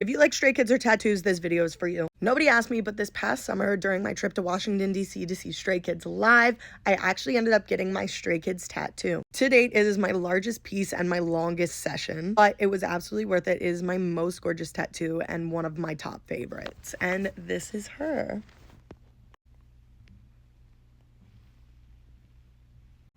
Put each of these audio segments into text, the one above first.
If you like Stray Kids or tattoos, this video is for you. Nobody asked me, but this past summer during my trip to Washington, D.C. to see Stray Kids live, I actually ended up getting my Stray Kids tattoo. To date, it is my largest piece and my longest session, but it was absolutely worth it. It is my most gorgeous tattoo and one of my top favorites. And this is her.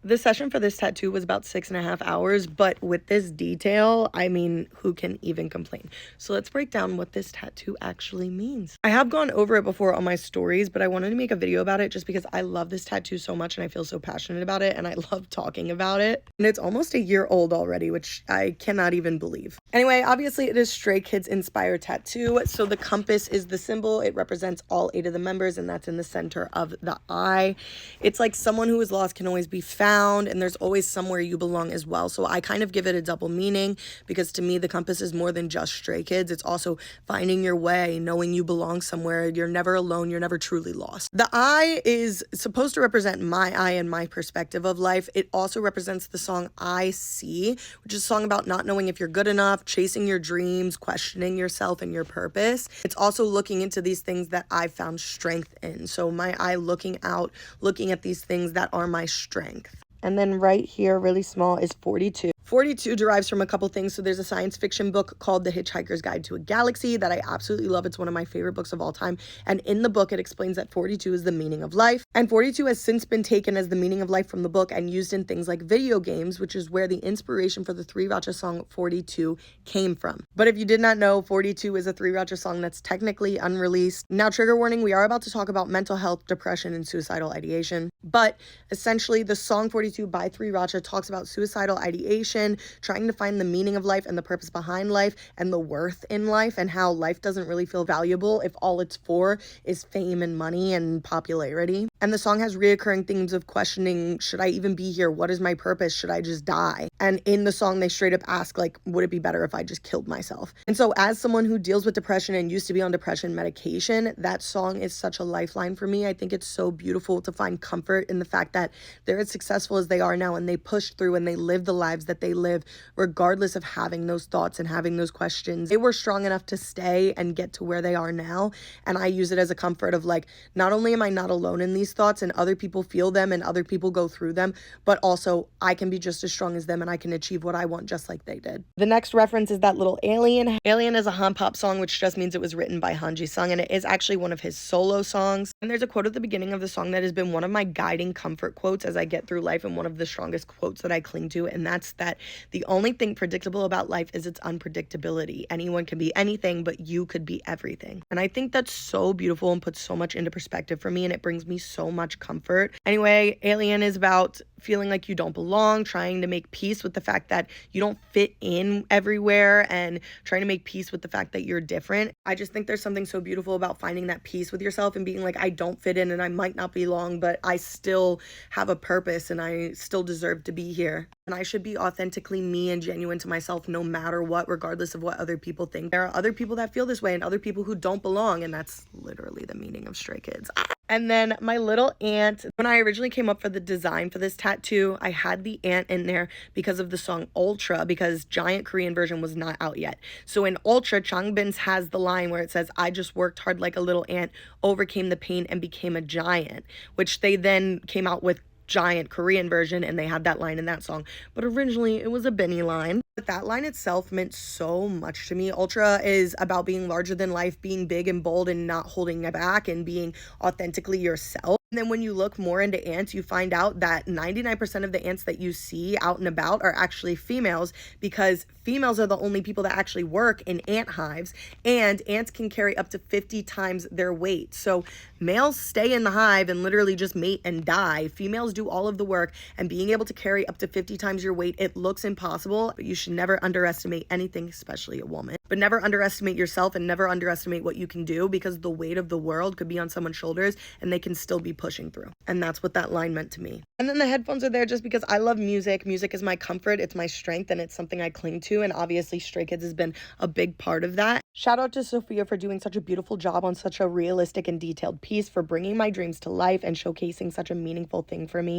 The session for this tattoo was about 6.5 hours, but with this detail, I mean, who can even complain? So let's break down what this tattoo actually means. I have gone over it before on my stories, but I wanted to make a video about it just because I love this tattoo so much and I feel so passionate about it and I love talking about it. And it's almost a year old already, which I cannot even believe. Anyway, obviously it is Stray Kids inspired tattoo. So the compass is the symbol. It represents all 8 of the members and that's in the center of the eye. It's like someone who is lost can always be found, and there's always somewhere you belong as well. So I kind of give it a double meaning because to me the compass is more than just Stray Kids. It's also finding your way, knowing you belong somewhere. You're never alone. You're never truly lost. The eye is supposed to represent my eye and my perspective of life. It also represents the song I See, which is a song about not knowing if you're good enough, chasing your dreams, questioning yourself and your purpose. It's also looking into these things that I found strength in. So my eye looking out, looking at these things that are my strength. And then right here, really small, is 42. 42 derives from a couple things. So there's a science fiction book called The Hitchhiker's Guide to a Galaxy that I absolutely love. It's one of my favorite books of all time. And in the book, it explains that 42 is the meaning of life. And 42 has since been taken as the meaning of life from the book and used in things like video games, which is where the inspiration for the 3RACHA song 42 came from. But if you did not know, 42 is a 3RACHA song that's technically unreleased. Now, trigger warning, we are about to talk about mental health, depression, and suicidal ideation. But essentially, the song 42 by 3RACHA talks about suicidal ideation, trying to find the meaning of life and the purpose behind life and the worth in life, and how life doesn't really feel valuable if all it's for is fame and money and popularity. And the song has reoccurring themes of questioning, should I even be here? What is my purpose? Should I just die? And in the song, they straight up ask, like, would it be better if I just killed myself? And so as someone who deals with depression and used to be on depression medication, that song is such a lifeline for me. I think it's so beautiful to find comfort in the fact that they're as successful as they are now and they push through and they live the lives that they live regardless of having those thoughts and having those questions. They were strong enough to stay and get to where they are now. And I use it as a comfort of like, not only am I not alone in these thoughts and other people feel them and other people go through them, but also I can be just as strong as them and I can achieve what I want just like they did. The next reference is that little Alien. Alien is a Han pop song, which just means it was written by Han Ji-sung, and it is actually one of his solo songs. And there's a quote at the beginning of the song that has been one of my guiding comfort quotes as I get through life and one of the strongest quotes that I cling to, and that's that the only thing predictable about life is its unpredictability. Anyone can be anything, but you could be everything. And I think that's so beautiful and puts so much into perspective for me, and it brings me so much comfort. Anyway, Alien is about feeling like you don't belong, trying to make peace with the fact that you don't fit in everywhere, and trying to make peace with the fact that you're different. I just think there's something so beautiful about finding that peace with yourself and being like, I don't fit in and I might not belong, but I still have a purpose and I still deserve to be here. And I should be authentically me and genuine to myself no matter what, regardless of what other people think. There are other people that feel this way and other people who don't belong, and that's literally the meaning of Stray Kids. And then my little ant, when I originally came up for the design for this tattoo, I had the ant in there because of the song Ultra, because Giant Korean version was not out yet. So in Ultra, Changbin's has the line where it says, I just worked hard like a little ant, overcame the pain and became a giant, which they then came out with Giant Korean version and they had that line in that song, but originally it was a Benny line. But that line itself meant so much to me. Ultra is about being larger than life, being big and bold and not holding it back and being authentically yourself. And then when you look more into ants, you find out that 99% of the ants that you see out and about are actually females, because females are the only people that actually work in ant hives, and ants can carry up to 50 times their weight. So males stay in the hive and literally just mate and die. Females do all of the work, and being able to carry up to 50 times your weight, it looks impossible, but you should never underestimate anything, especially a woman. But never underestimate yourself and never underestimate what you can do, because the weight of the world could be on someone's shoulders and they can still be pushing through. And that's what that line meant to me. And then the headphones are there just because I love music. Music is my comfort, it's my strength, and it's something I cling to. And obviously Stray Kids has been a big part of that. Shout out to Sophia for doing such a beautiful job on such a realistic and detailed piece, for bringing my dreams to life and showcasing such a meaningful thing for me.